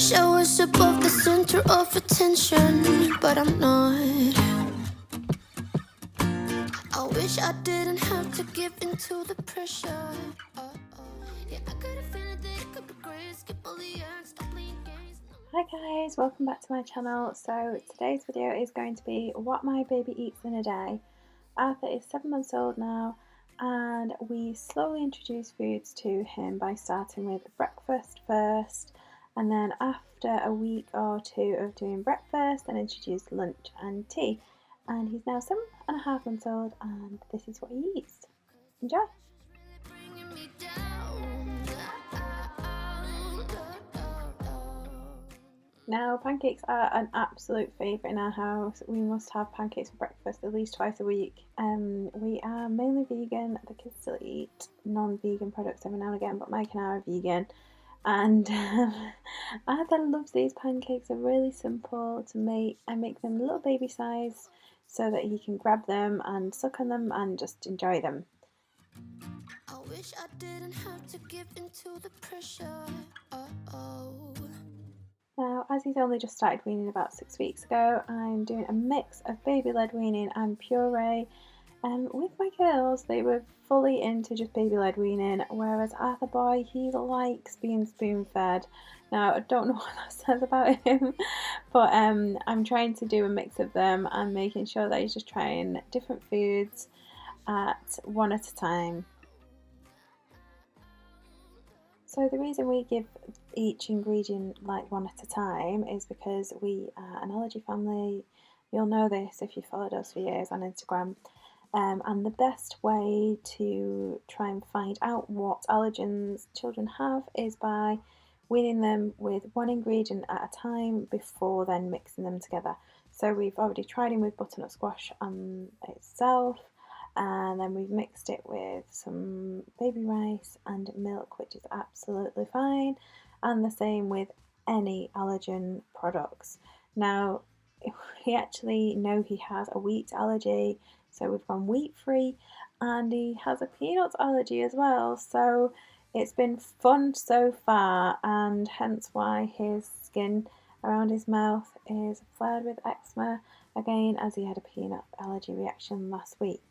wish I was above the center of attention, but I'm not. I wish I didn't have to give into the pressure. Yeah, I could have feeling that it could be great. Skip all the acts, stop playing games. Hi guys, welcome back to my channel. So today's video is going to be what my baby eats in a day. Arthur is 7 months old now, and we slowly introduce foods to him by starting with breakfast first, and then after a week or two of doing breakfast, then introduce lunch and tea. And he's now 7.5 months old, and this is what he eats. Enjoy! Now, pancakes are an absolute favourite in our house. We must have pancakes for breakfast at least twice a week. We are mainly vegan. The kids still eat non-vegan products every now and again, but Mike and I are vegan. And Arthur loves these pancakes. They're really simple to make. I make them little baby size so that he can grab them and suck on them and just enjoy them. I wish I didn't have to give into the pressure. Now, as he's only just started weaning about 6 weeks ago, I'm doing a mix of baby led weaning and puree. With my girls, they were fully into just baby led weaning, whereas Arthur boy, he likes being spoon fed. Now, I don't know what that says about him, but I'm trying to do a mix of them and making sure that he's just trying different foods one at a time. So the reason we give each ingredient like one at a time is because we are an allergy family. You'll know this if you followed us for years on Instagram. And the best way to try and find out what allergens children have is by weaning them with one ingredient at a time before then mixing them together. So we've already tried him with butternut squash itself, and then we've mixed it with some baby rice and milk, which is absolutely fine, and the same with any allergen products. Now, we actually know he has a wheat allergy, so we've gone wheat free, and he has a peanut allergy as well, so it's been fun so far, and hence why his skin around his mouth is flared with eczema again, as he had a peanut allergy reaction last week.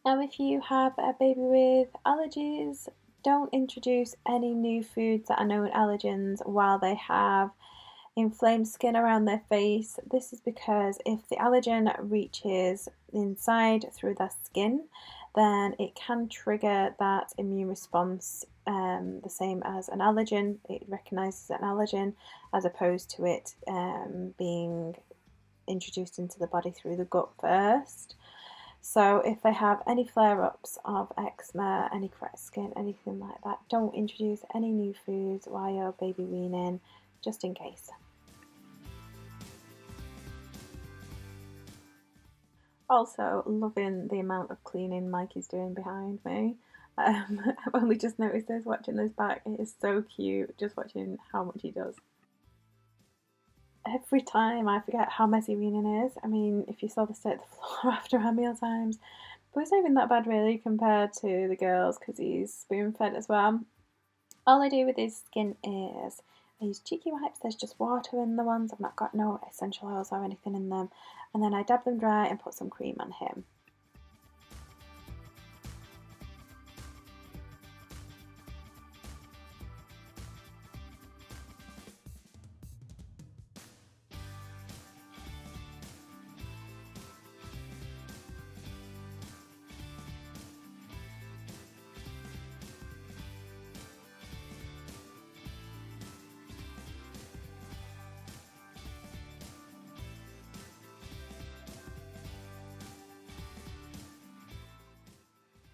Now, if you have a baby with allergies, don't introduce any new foods that are known allergens while they have inflamed skin around their face. This is because if the allergen reaches inside through their skin, then it can trigger that immune response, the same as an allergen. It recognises an allergen as opposed to it being introduced into the body through the gut first. So if they have any flare-ups of eczema, any cracked skin, anything like that, don't introduce any new foods while you're baby weaning, just in case. Also, loving the amount of cleaning Mike is doing behind me. I've only just noticed this watching this back. It is so cute just watching how much he does. Every time I forget how messy weaning is. I mean, if you saw the state of the floor after our meal times, but it's not even that bad really compared to the girls because he's spoon fed as well. All I do with his skin is I use cheeky wipes. There's just water in the ones. I've not got no essential oils or anything in them, and then I dab them dry and put some cream on him.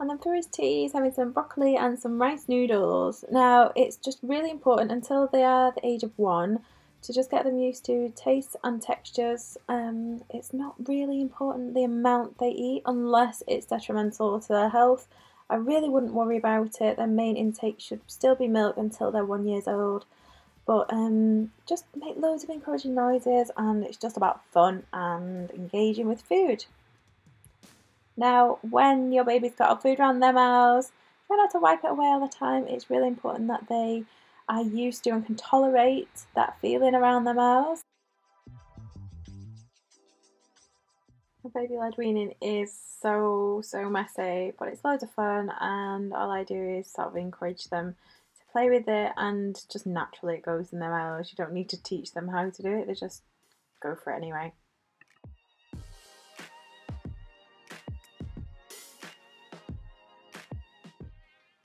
And then for his tea, he's having some broccoli and some rice noodles. Now, it's just really important until they are the age of 1 to just get them used to tastes and textures. It's not really important the amount they eat unless it's detrimental to their health. I really wouldn't worry about it. Their main intake should still be milk until they're 1 year old. But just make loads of encouraging noises, and it's just about fun and engaging with food. Now, when your baby's got food around their mouths, Try not to wipe it away all the time. It's really important that they are used to and can tolerate that feeling around their mouths. Baby led weaning is so messy, but it's loads of fun, and all I do is sort of encourage them to play with it, and just naturally it goes in their mouths. You don't need to teach them how to do it, they just go for it anyway.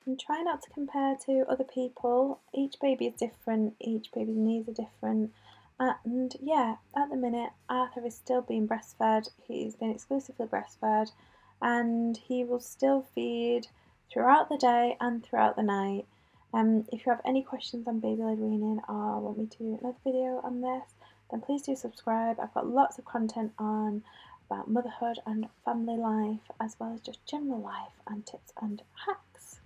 And try not to compare to other people. Each baby is different, each baby's needs are different. And yeah, at the minute, Arthur is still being breastfed. He's been exclusively breastfed, and he will still feed throughout the day and throughout the night. If you have any questions on baby led weaning or want me to do another video on this, then please do subscribe. I've got lots of content on about motherhood and family life, as well as just general life and tips and hacks.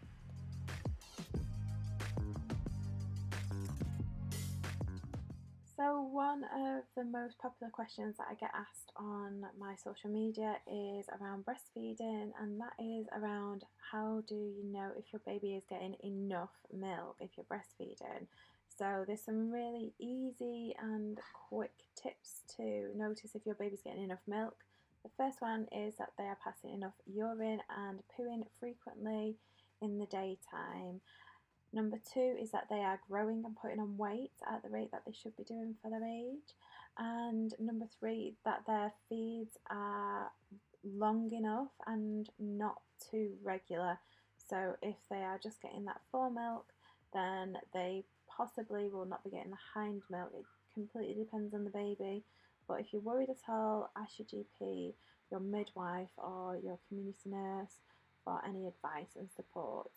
So one of the most popular questions that I get asked on my social media is around breastfeeding, and that is around how do you know if your baby is getting enough milk if you're breastfeeding. So there's some really easy and quick tips to notice if your baby's getting enough milk. The first one is that they are passing enough urine and pooing frequently in the daytime. Number two is that they are growing and putting on weight at the rate that they should be doing for their age. And number three, that their feeds are long enough and not too regular. So if they are just getting that fore milk, then they possibly will not be getting the hind milk. It completely depends on the baby. But if you're worried at all, ask your GP, your midwife, or your community nurse for any advice and support.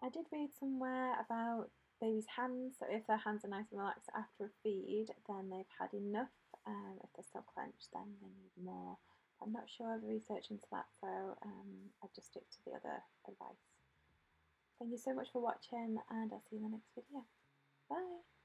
I did read somewhere about babies' hands, so if their hands are nice and relaxed after a feed, then they've had enough. If they're still clenched, then they need more. I'm not sure of the research into that, so I just stick to the other advice. Thank you so much for watching, and I'll see you in the next video. Bye!